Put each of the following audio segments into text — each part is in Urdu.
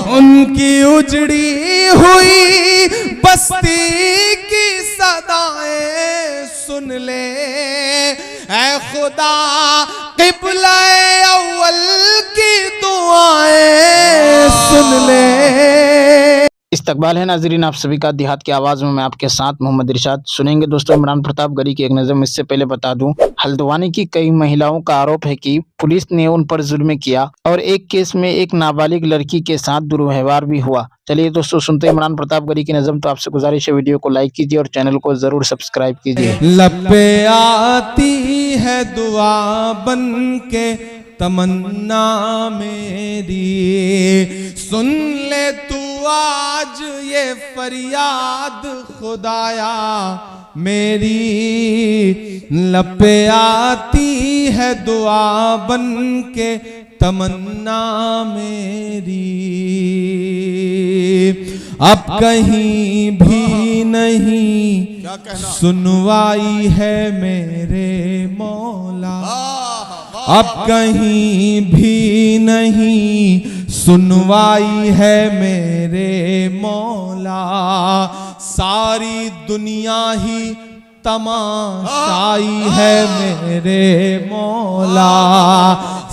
ان کی اجڑی ہوئی بستی کی صدائیں سن لے، اے خدا قبلہ اول کی دعائیں سن لے۔ استقبال ہے ناظرین آپ سبھی کا دیہات کی آواز میں آپ کے ساتھ محمد ارشاد سنیں گے۔ دوستوں عمران پرتاپ گڑھی کی ایک نظم اس سے پہلے بتا دوں، ہلدوانی کی کئی مہیلاؤں کا آروپ ہے کہ پولیس نے ان پر ظلم کیا اور ایک کیس میں ایک نابالغ لڑکی کے ساتھ درویوہار بھی ہوا۔ چلیے دوستوں سنتے ہیں عمران پرتاپ گڑھی کی نظم۔ تو آپ سے گزارش ہے ویڈیو کو لائک کیجیے اور چینل کو ضرور سبسکرائب کیجیے۔ لب پہ آتی ہے دعا بن کے تمنا میری، سن لے تو آج یہ فریاد خدایا میری۔ لب پہ آتی ہے دعا بن کے تمنا میری، اب کہیں بھی نہیں سنوائی ہے میرے مولا، اب کہیں بھی نہیں سنوائی ہے میرے مولا۔ ساری دنیا ہی تماشائی ہے میرے مولا،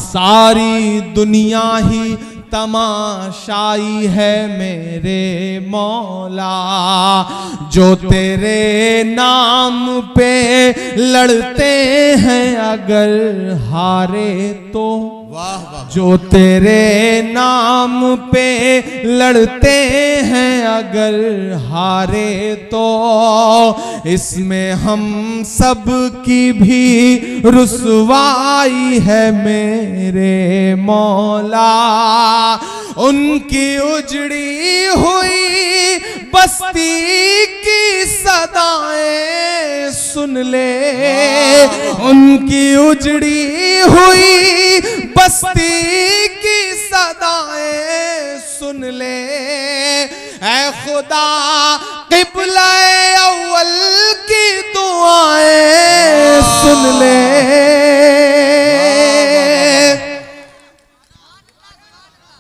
ساری دنیا ہی تماشائی ہے میرے مولا۔ جو تیرے نام پہ لڑتے ہیں اگر ہارے تو، جو تیرے نام پہ لڑتے ہیں اگر ہارے تو، اس میں ہم سب کی بھی رسوائی ہے میرے مولا۔ ان کی اجڑی ہوئی بستی کی صدائیں سن لے، ان کی اجڑی ہوئی بستی کی صدائیں سن لے، اے خدا قبلہ اول کی دعائیں سن لے۔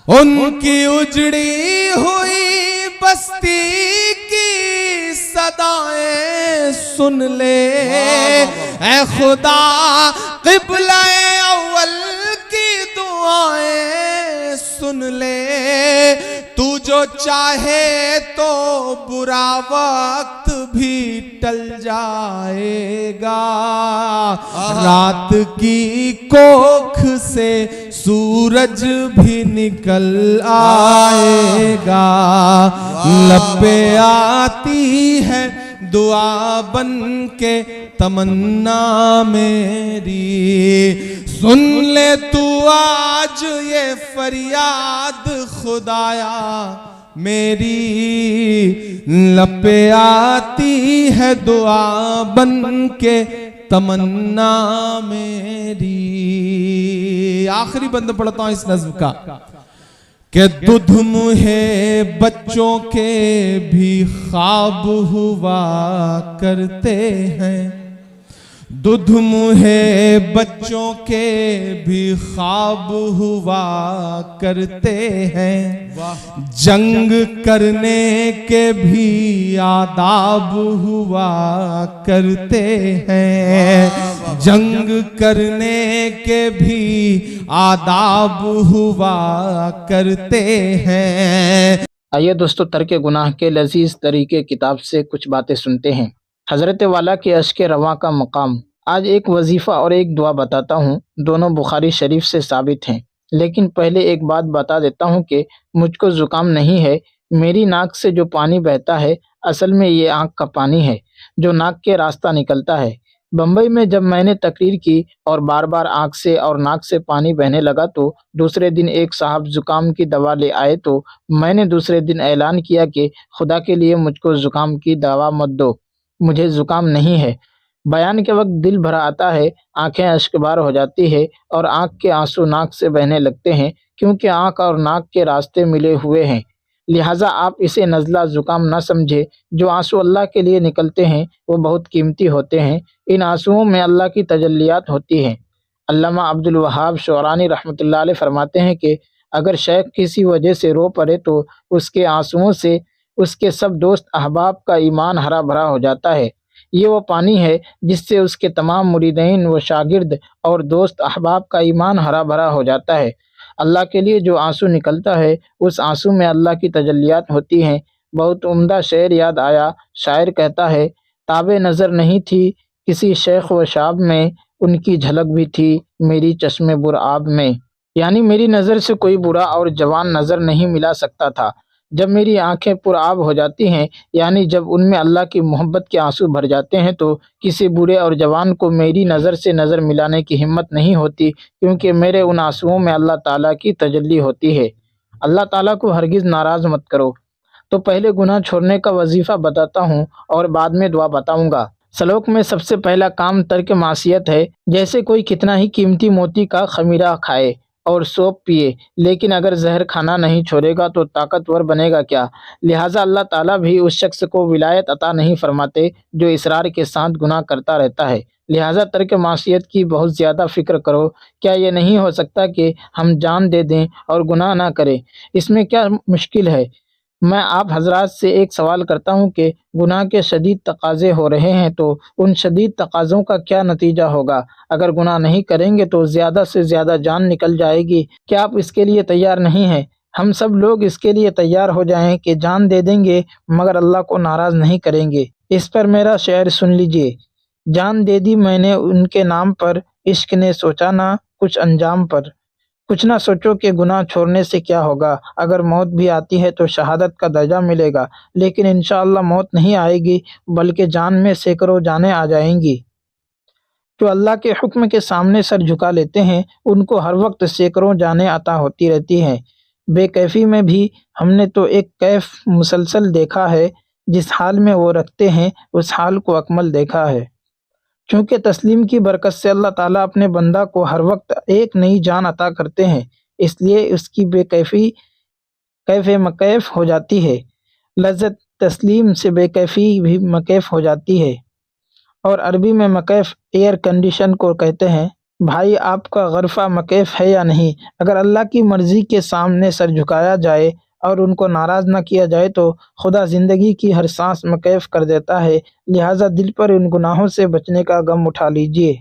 ان کی اجڑی ہوئی بستی کی صدائیں سن لے، اے خدا قبلہ اول کی دعائیں سن لے۔ تو جو چاہے تو برا وقت بھی ٹل جائے گا، رات کی کوکھ سے سورج بھی نکل آئے گا۔ لب پہ آتی ہے دعا بن کے تمنا میری، سن لے تو آج یہ فریاد خدایا میری۔ لب پہ آتی ہے دعا بن کے تمنا میری۔ آخری بند پڑھتا ہوں اس نظم کا کہ دودھ منہ بچوں کے بھی خواب ہوا کرتے ہیں، دودھ منہ بچوں کے بھی خواب ہوا کرتے ہیں، جنگ کرنے کے بھی آداب ہوا کرتے ہیں، جنگ کرنے کے بھی آداب ہوا کرتے ہیں۔ آئیے دوستو ترک گناہ کے لذیذ طریقے کتاب سے کچھ باتیں سنتے ہیں۔ حضرت والا کے اشک رواں کا مقام۔ آج ایک وظیفہ اور ایک دعا بتاتا ہوں، دونوں بخاری شریف سے ثابت ہیں، لیکن پہلے ایک بات بتا دیتا ہوں کہ مجھ کو زکام نہیں ہے۔ میری ناک سے جو پانی بہتا ہے اصل میں یہ آنکھ کا پانی ہے جو ناک کے راستہ نکلتا ہے۔ بمبئی میں جب میں نے تقریر کی اور بار بار آنکھ سے اور ناک سے پانی بہنے لگا تو دوسرے دن ایک صاحب زکام کی دوا لے آئے تو میں نے دوسرے دن اعلان کیا کہ خدا کے لیے مجھ کو زکام کی دوا مت دو، مجھے زکام نہیں ہے۔ بیان کے وقت دل بھرا آتا ہے، آنکھیں اشکبار ہو جاتی ہے اور آنکھ کے آنسو ناک سے بہنے لگتے ہیں، کیونکہ آنکھ اور ناک کے راستے ملے ہوئے ہیں۔ لہٰذا آپ اسے نزلہ زکام نہ سمجھے۔ جو آنسو اللہ کے لیے نکلتے ہیں وہ بہت قیمتی ہوتے ہیں، ان آنسوؤں میں اللہ کی تجلیات ہوتی ہیں۔ علامہ عبد الوہاب شعرانی رحمۃ اللہ علیہ فرماتے ہیں کہ اگر شیخ کسی وجہ سے رو پڑے تو اس کے آنسوؤں سے اس کے سب دوست احباب کا ایمان ہرا بھرا ہو جاتا ہے۔ یہ وہ پانی ہے جس سے اس کے تمام مریدین و شاگرد اور دوست احباب کا ایمان ہرا بھرا ہو جاتا ہے۔ اللہ کے لیے جو آنسو نکلتا ہے اس آنسو میں اللہ کی تجلیات ہوتی ہیں۔ بہت عمدہ شعر یاد آیا۔ شاعر کہتا ہے، تاب نظر نہیں تھی کسی شیخ و شاب میں، ان کی جھلک بھی تھی میری چشم برآب میں۔ یعنی میری نظر سے کوئی برا اور جوان نظر نہیں ملا سکتا تھا۔ جب میری آنکھیں پرآب ہو جاتی ہیں، یعنی جب ان میں اللہ کی محبت کے آنسو بھر جاتے ہیں، تو کسی برے اور جوان کو میری نظر سے نظر ملانے کی ہمت نہیں ہوتی، کیونکہ میرے ان آنسوؤں میں اللہ تعالیٰ کی تجلی ہوتی ہے۔ اللہ تعالیٰ کو ہرگز ناراض مت کرو۔ تو پہلے گناہ چھوڑنے کا وظیفہ بتاتا ہوں اور بعد میں دعا بتاؤں گا۔ سلوک میں سب سے پہلا کام ترک معصیت ہے۔ جیسے کوئی کتنا ہی قیمتی موتی کا خمیرہ کھائے اور سوپ پیے، لیکن اگر زہر کھانا نہیں چھوڑے گا تو طاقتور بنے گا کیا؟ لہٰذا اللہ تعالیٰ بھی اس شخص کو ولایت عطا نہیں فرماتے جو اصرار کے ساتھ گناہ کرتا رہتا ہے۔ لہٰذا ترک معصیت کی بہت زیادہ فکر کرو۔ کیا یہ نہیں ہو سکتا کہ ہم جان دے دیں اور گناہ نہ کریں؟ اس میں کیا مشکل ہے؟ میں آپ حضرات سے ایک سوال کرتا ہوں کہ گناہ کے شدید تقاضے ہو رہے ہیں تو ان شدید تقاضوں کا کیا نتیجہ ہوگا؟ اگر گناہ نہیں کریں گے تو زیادہ سے زیادہ جان نکل جائے گی۔ کیا آپ اس کے لیے تیار نہیں ہیں؟ ہم سب لوگ اس کے لیے تیار ہو جائیں کہ جان دے دیں گے مگر اللہ کو ناراض نہیں کریں گے۔ اس پر میرا شعر سن لیجئے۔ جان دے دی میں نے ان کے نام پر، عشق نے سوچا نہ کچھ انجام پر۔ کچھ نہ سوچو کہ گناہ چھوڑنے سے کیا ہوگا۔ اگر موت بھی آتی ہے تو شہادت کا درجہ ملے گا، لیکن انشاءاللہ موت نہیں آئے گی بلکہ جان میں سینکڑوں جانیں آ جائیں گی۔ جو اللہ کے حکم کے سامنے سر جھکا لیتے ہیں ان کو ہر وقت سینکڑوں جانیں عطا ہوتی رہتی ہیں۔ بے کیفی میں بھی ہم نے تو ایک کیف مسلسل دیکھا ہے، جس حال میں وہ رکھتے ہیں اس حال کو اکمل دیکھا ہے۔ چونکہ تسلیم کی برکت سے اللہ تعالیٰ اپنے بندہ کو ہر وقت ایک نئی جان عطا کرتے ہیں، اس لیے اس کی بے کیفی کیف مکیف ہو جاتی ہے۔ لذت تسلیم سے بے کیفی بھی مکیف ہو جاتی ہے، اور عربی میں مکیف ایئر کنڈیشن کو کہتے ہیں۔ بھائی آپ کا غرفہ مکیف ہے یا نہیں؟ اگر اللہ کی مرضی کے سامنے سر جھکایا جائے اور ان کو ناراض نہ کیا جائے تو خدا زندگی کی ہر سانس مکیف کر دیتا ہے۔ لہٰذا دل پر ان گناہوں سے بچنے کا غم اٹھا لیجئے۔